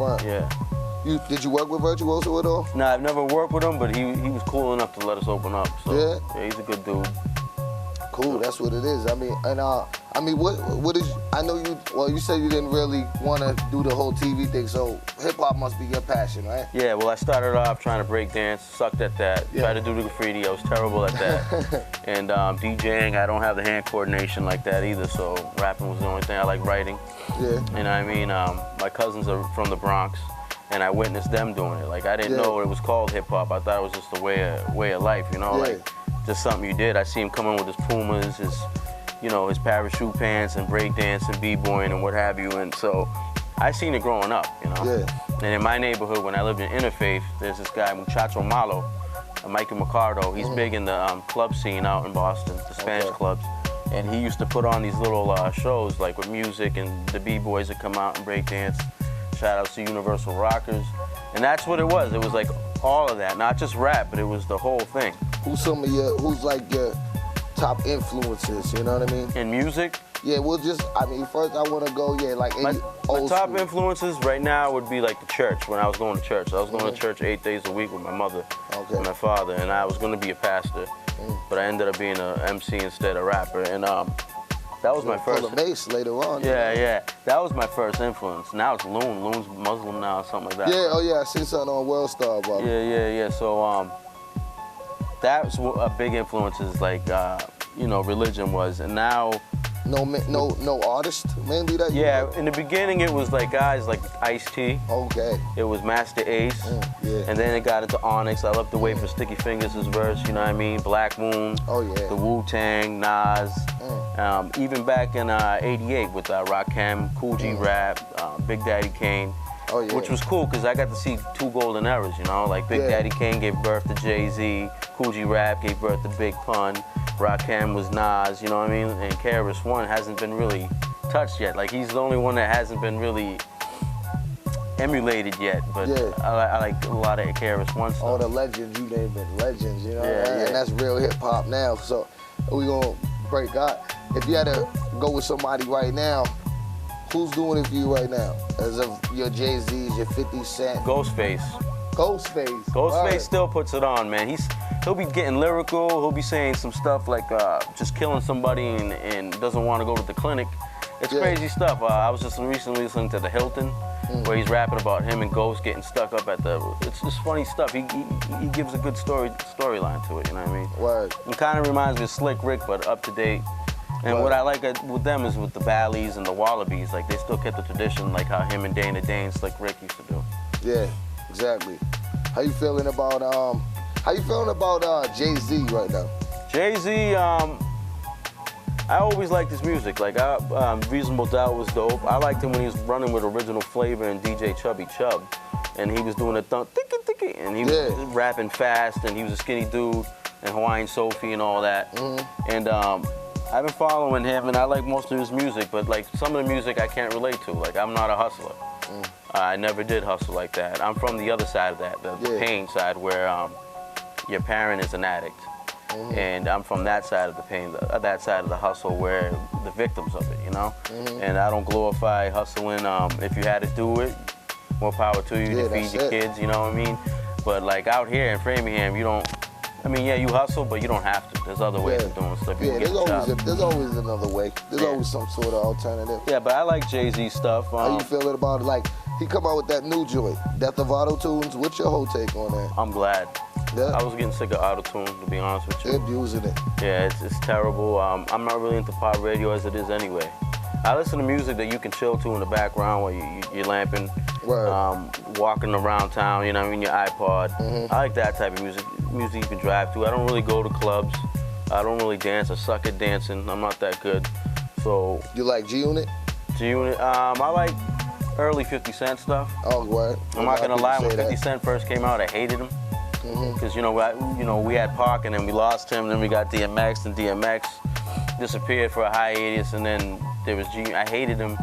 front. Yeah. Did you work with Virtuoso at all? Nah, I've never worked with him, but he was cool enough to let us open up. So, yeah, he's a good dude. Cool, that's what it is. I mean, what is? I know you. Well, you said you didn't really want to do the whole TV thing, so hip hop must be your passion, right? Yeah. Well, I started off trying to break dance, sucked at that. Yeah. Tried to do the graffiti, I was terrible at that. And DJing, I don't have the hand coordination like that either. So rapping was the only thing I like writing. Yeah. And I mean, my cousins are from the Bronx, and I witnessed them doing it. Like I didn't know it was called hip hop. I thought it was just a way of life, you know, like just something you did. I see him coming with his Pumas, his parachute pants and break dance and b-boying and what have you. And so I seen it growing up, you know. Yeah. And in my neighborhood, when I lived in Interfaith, there's this guy, Muchacho Malo, Mikey Mercado. He's big in the club scene out in Boston, the Spanish clubs. And he used to put on these little shows, like with music, and the b-boys would come out and break dance. Shout out to Universal Rockers. And that's what it was. It was like all of that, not just rap, but it was the whole thing. Who's like your top influences, you know what I mean? In music? Yeah, first I want to go, like my top school. influences right now would be like the church, when I was going to church. I was going to church 8 days a week with my mother and my father, and I was going to be a pastor, but I ended up being an MC instead of rapper, and that was my first. Full of bass later on. Yeah. That was my first influence. Now it's Loon. Loon's Muslim now, or something like that. Yeah, I seen something on World Star about it. Yeah. So that's a big influence is like, religion was, and now. No artist mainly that. Yeah, in the beginning it was like guys like Ice-T. Okay. It was Master Ace. And then it got into Onyx. I love to wait for Sticky Fingers' verse, you know what I mean? Black Moon. Oh yeah. The Wu-Tang, Nas. Even back in '88 with Rakim, Cool G Rap, Big Daddy Kane. Oh yeah. Which was cool because I got to see two golden eras, you know? Like Big Daddy Kane gave birth to Jay-Z, Cool G Rap gave birth to Big Pun. Rakim was Nas, you know what I mean? And KRS-One hasn't been really touched yet. Like, he's the only one that hasn't been really emulated yet. But I like a lot of KRS-One stuff. All the legends, you name it, legends, you know? Yeah. And that's real hip-hop now. So we gonna break out. If you had to go with somebody right now, who's doing it for you right now? As of your Jay-Z's, your 50 Cent? Ghostface. Ghostface still puts it on, man. He'll be getting lyrical. He'll be saying some stuff like just killing somebody and doesn't want to go to the clinic. It's crazy stuff. I was just recently listening to The Hilton, where he's rapping about him and Ghost getting stuck up at the. It's just funny stuff. He gives a good storyline to it. You know what I mean? Word. It kind of reminds me of Slick Rick, but up to date. And what I like with them is with the Valleys and the Wallabies. Like they still kept the tradition, like how him and Dana Dane, Slick Rick used to do. Yeah, exactly. How you feeling about Jay-Z right now? Jay-Z, I always liked his music. Like, Reasonable Doubt was dope. I liked him when he was running with Original Flavor and DJ Chubby Chub. And he was doing a thump, tiki, and he was rapping fast, and he was a skinny dude, and Hawaiian Sophie and all that. And I've been following him, and I like most of his music, but like some of the music I can't relate to. Like, I'm not a hustler. I never did hustle like that. I'm from the other side of that, the pain side, where your parent is an addict. And I'm from that side of the pain, that side of the hustle, where the victims of it, you know? And I don't glorify hustling. If you had to do it, more power to you to feed your kids, you know what I mean? But like out here in Framingham, you don't, you hustle, but you don't have to. There's other ways of doing stuff. There's always another way. There's always some sort of alternative. Yeah, but I like Jay-Z stuff. How you feeling about it? Like, he come out with that new joint, Death of Auto-Tunes. What's your whole take on that? I'm glad. Yeah. I was getting sick of auto-tune, to be honest with you. They're abusing it. Yeah, it's terrible. I'm not really into pop radio as it is anyway. I listen to music that you can chill to in the background while you're lamping, walking around town, you know what I mean, your iPod. I like that type of music you can drive to. I don't really go to clubs. I don't really dance. I suck at dancing. I'm not that good. So. You like G-Unit? G-Unit, I like early 50 Cent stuff. Oh, what? I'm not gonna lie, when 50 Cent first came out, I hated him. Because we had Pac and then we lost him, then we got DMX, and DMX disappeared for a hiatus, and then there was I hated him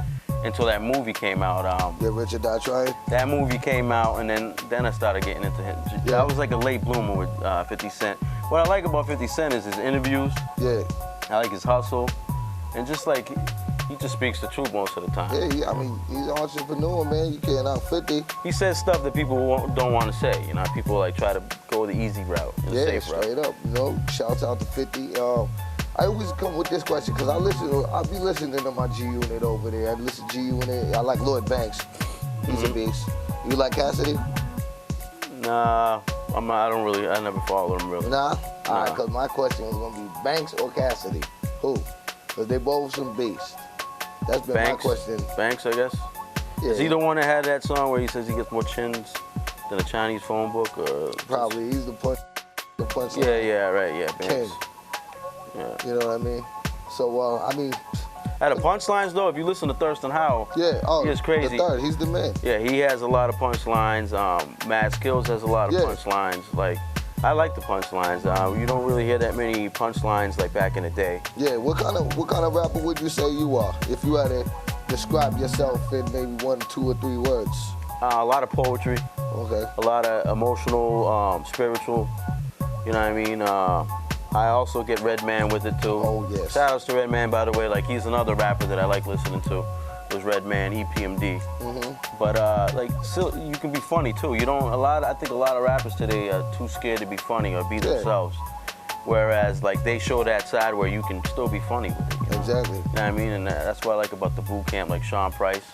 until that movie came out. Yeah, Richard Die Trying? That movie came out, and then I started getting into him. I was like a late bloomer with 50 Cent. What I like about 50 Cent is his interviews. Yeah. I like his hustle, and just like He just speaks the truth most of the time. Yeah, I mean, he's an entrepreneur, man. You can't out 50. He says stuff that people don't want to say. You know, people like try to go the easy route, the safe route. Straight up. You know, shouts out to 50. I always come with this question because I'll be listening to my G Unit over there. I listen to G Unit. I like Lloyd Banks. He's a beast. You like Cassidy? Nah, I never follow him really. Nah? All right, because my question was going to be Banks or Cassidy? Who? Because they both some beasts. That's been Banks, my question. Banks, I guess. Yeah. Is he the one that had that song where he says he gets more chins than a Chinese phone book? Or Probably. He's the punch. Yeah, right, yeah, Banks. King. Yeah. You know what I mean? So, I mean... At the punchlines, though, if you listen to Thurston Howell, he is crazy. The third, he's the man. Yeah, he has a lot of punchlines. Mad Skills has a lot of punchlines. Like, I like the punchlines. You don't really hear that many punchlines like back in the day. Yeah, what kind of rapper would you say you are if you had to describe yourself in maybe 1, 2, or 3 words? A lot of poetry. Okay. A lot of emotional, spiritual. You know what I mean? I also get Redman with it too. Oh yes. Shout outs to Redman, by the way. Like, he's another rapper that I like listening to. Was Redman, EPMD. But like, still, you can be funny too. I think a lot of rappers today are too scared to be funny or be themselves. Whereas, like, they show that side where you can still be funny with it. Exactly. You know what I mean? And that's what I like about the boot camp, like Sean Price.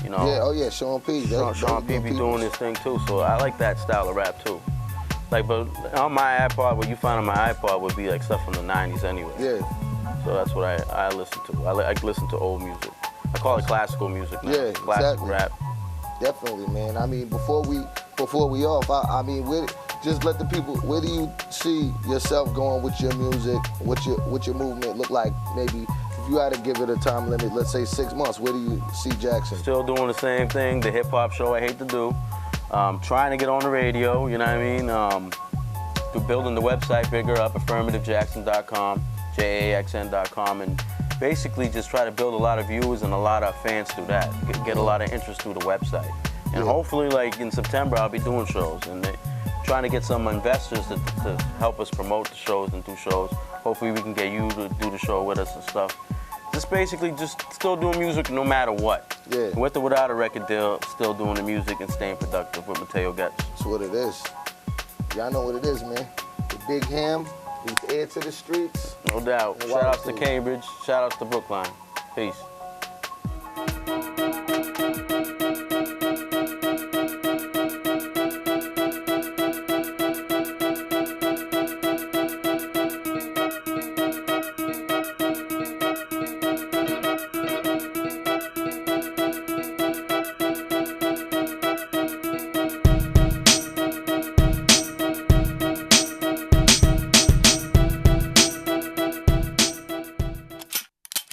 You know. Yeah. Oh yeah, Sean P. Sean P. be doing his thing too. So I like that style of rap too. Like, but on my iPod, what you find on my iPod would be like stuff from the 90s anyway. Yeah. So that's what I listen to. I listen to old music. I call it classical music now. Yeah, classic rap. Definitely, man. I mean, before we off, I mean, just let the people. Where do you see yourself going with your music? What your movement look like? Maybe if you had to give it a time limit, let's say 6 months. Where do you see Jaxn? Still doing the same thing, the hip hop show I hate to do. Trying to get on the radio, you know what I mean? Through building the website bigger up, affirmativejaxn.com, JAXN.com, and basically just try to build a lot of viewers and a lot of fans through that. Get a lot of interest through the website. And hopefully, like, in September, I'll be doing shows and trying to get some investors to help us promote the shows and do shows. Hopefully we can get you to do the show with us and stuff. Just basically just still doing music no matter what. Yeah. With or without a record deal, still doing the music and staying productive with Mateo Getz. That's what it is. Y'all know what it is, man. The Big Ham, he's heir to the streets. No doubt. Shout outs to Cambridge. Shout outs to Brookline. Peace.